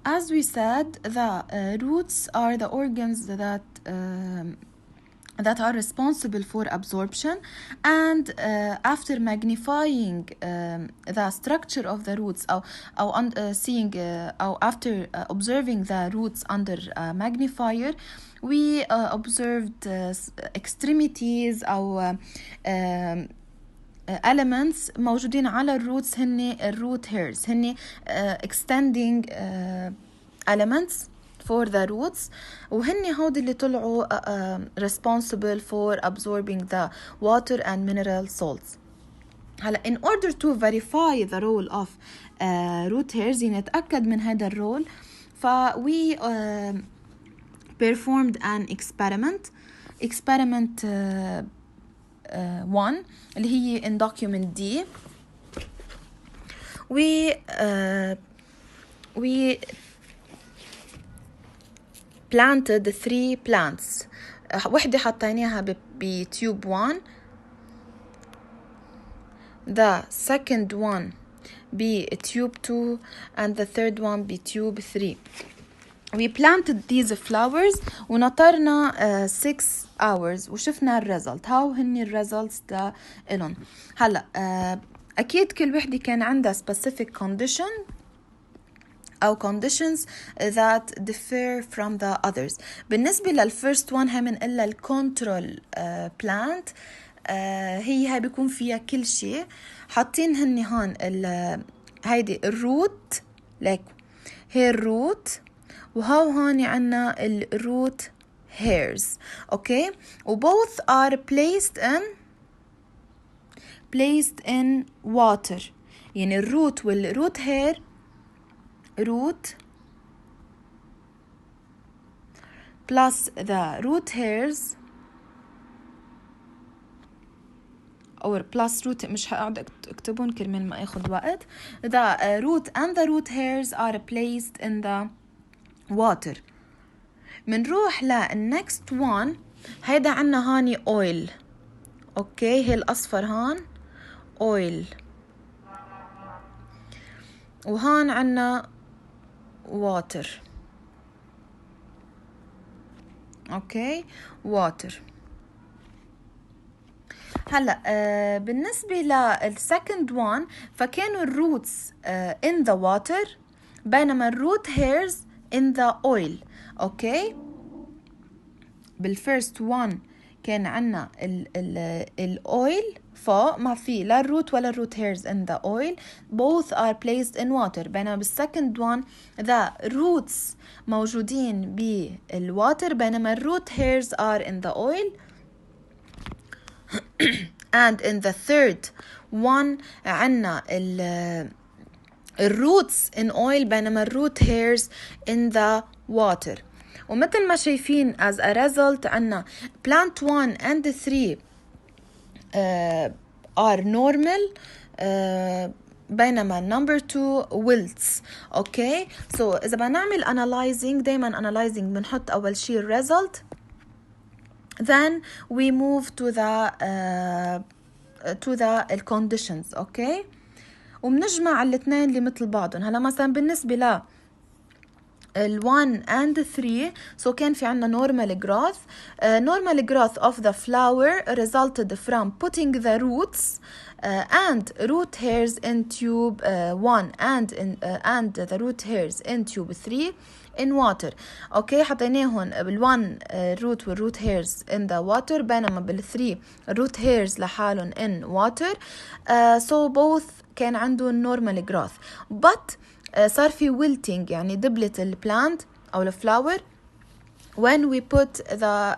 as we said, the roots are the organs that are responsible for absorption, and after magnifying the structure of the roots أو after observing the roots under magnifier, we observed extremities أو elements موجودين على الروتس هن الروت hairs، هن extending elements for the roots، وهن هود اللي طلعوا responsible for absorbing the water and mineral salts. هلا in order to verify the role of root hairs، نتأكد من هذا الرول، we performed an experiment 1 اللي هي in document D. we planted 3 plants. وحدة حطيناها بتيوب 1، the second one بتيوب 2 and the third one بتيوب 3. we planted these flowers ونطرنا 6 hours وشفنا الريزلت. هاو هني الريزلتس دا إلون. هلا أكيد كل وحدة كان عندها specific condition أو conditions that differ from the others. بالنسبة للفيرست one هي من إلا الكنترول plant، هي بيكون فيها كل شيء. حاطين هني هون هيدي الروت، لك هي الروت، وهاو هون عنا الروت hairs. okay، و both are placed in water. يعني الروت والروت hair، root plus the root hairs or plus root، مش هقعد اكتبون كرمال ما اخد وقت. the root and the root hairs are placed in the water. منروح next one. هيدا عنا هاني oil. اوكي، هي الاصفر هان oil، وهان عنا water. اوكي water. هلا بالنسبة للسكند one فكانوا الروتس in the water بينما الروت hairs in the oil. اوكي، بالفيرست one كان عنا الاويل فوق، ما في لا الروت ولا الروت hairs in the oil، both are placed in water. بينما بالسكند one the roots موجودين بالwater بينما الروت hairs are in the oil. and in the third one عنا الروتس in oil بينما الروت hairs in the water. ومثل ما شايفين as a result عنا plant 1 and 3 are normal بينما number 2 wilts. okay، so إذا بنعمل analyzing، دايما analyzing بنحط أول شيء result، then we move to the conditions. okay، وبنجمع الاثنين اللي مثل بعضهم. هلا مثلا بالنسبة ل ال1 and 3 so كان في عنا normal growth. normal growth of the flower resulted from putting the roots and root hairs in tube 1 and the root hairs in tube 3 in water. اوكي، حطيناهم بال1 root والroot hairs in the water بينما بال3 root hairs لحالهم in water. so both كان عندهم normal growth but صار في wilting يعني دبلة البلانت أو الفلاور when we put the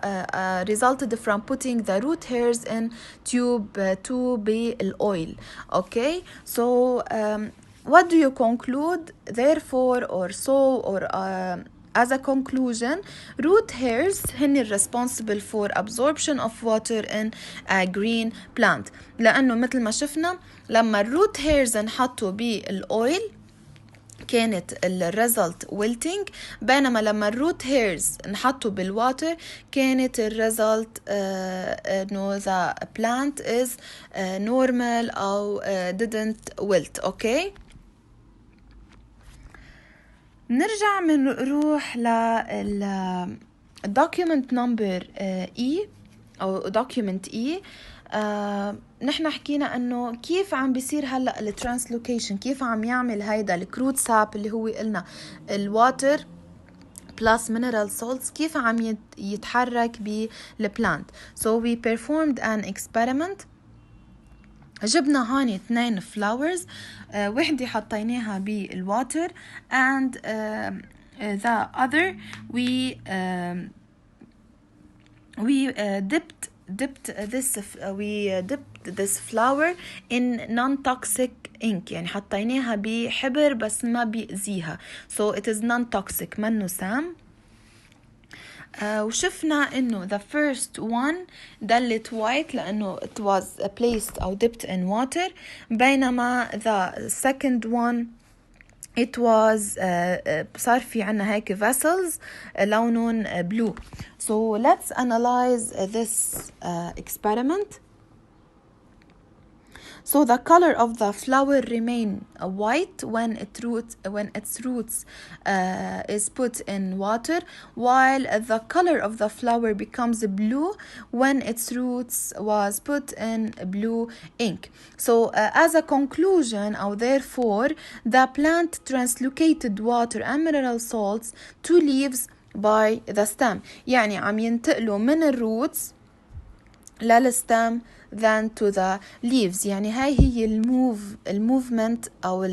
resulted from putting the root hairs in tube 2 بالoil. okay، so what do you conclude therefore or so or as a conclusion? root hairs هن responsible for absorption of water in a green plant، لأنه مثل ما شفنا لما الروت hairs نحطوا بالoil كانت الريزلت wilting، بينما لما الروت هيرز نحطوا بالواتر كانت الريزلت انه the plant is normal أو didn't wilt. okay، نرجع نروح document number E أو document E. نحن حكينا انه كيف عم بيصير هلا الترانسلوكيشن، كيف عم يعمل هيدا الكروت ساب اللي هو قلنا الواتر plus mineral salts كيف عم يتحرك بالبلانت. So we performed an experiment. جبنا هاني 2 flowers، وحدة حطيناها بالwater and the other we dipped this flower in non-toxic ink، يعني حطيناها بحبر بس ما بيأذيها. So it is non-toxic، منه سام. وشفنا انه the first one دلت white لانه it was placed او dipped in water، بينما the second one it was صار في عنا هيك vessels لونهم blue. So let's analyze this experiment. So the color of the flower remain white when its roots is put in water, while the color of the flower becomes blue when its roots was put in blue ink. So as a conclusion, or therefore, the plant translocated water and mineral salts to leaves by the stem. يعني عم ينتقلوا من الروتس للستم than to the leaves. يعني هاي هي الموفمنت أو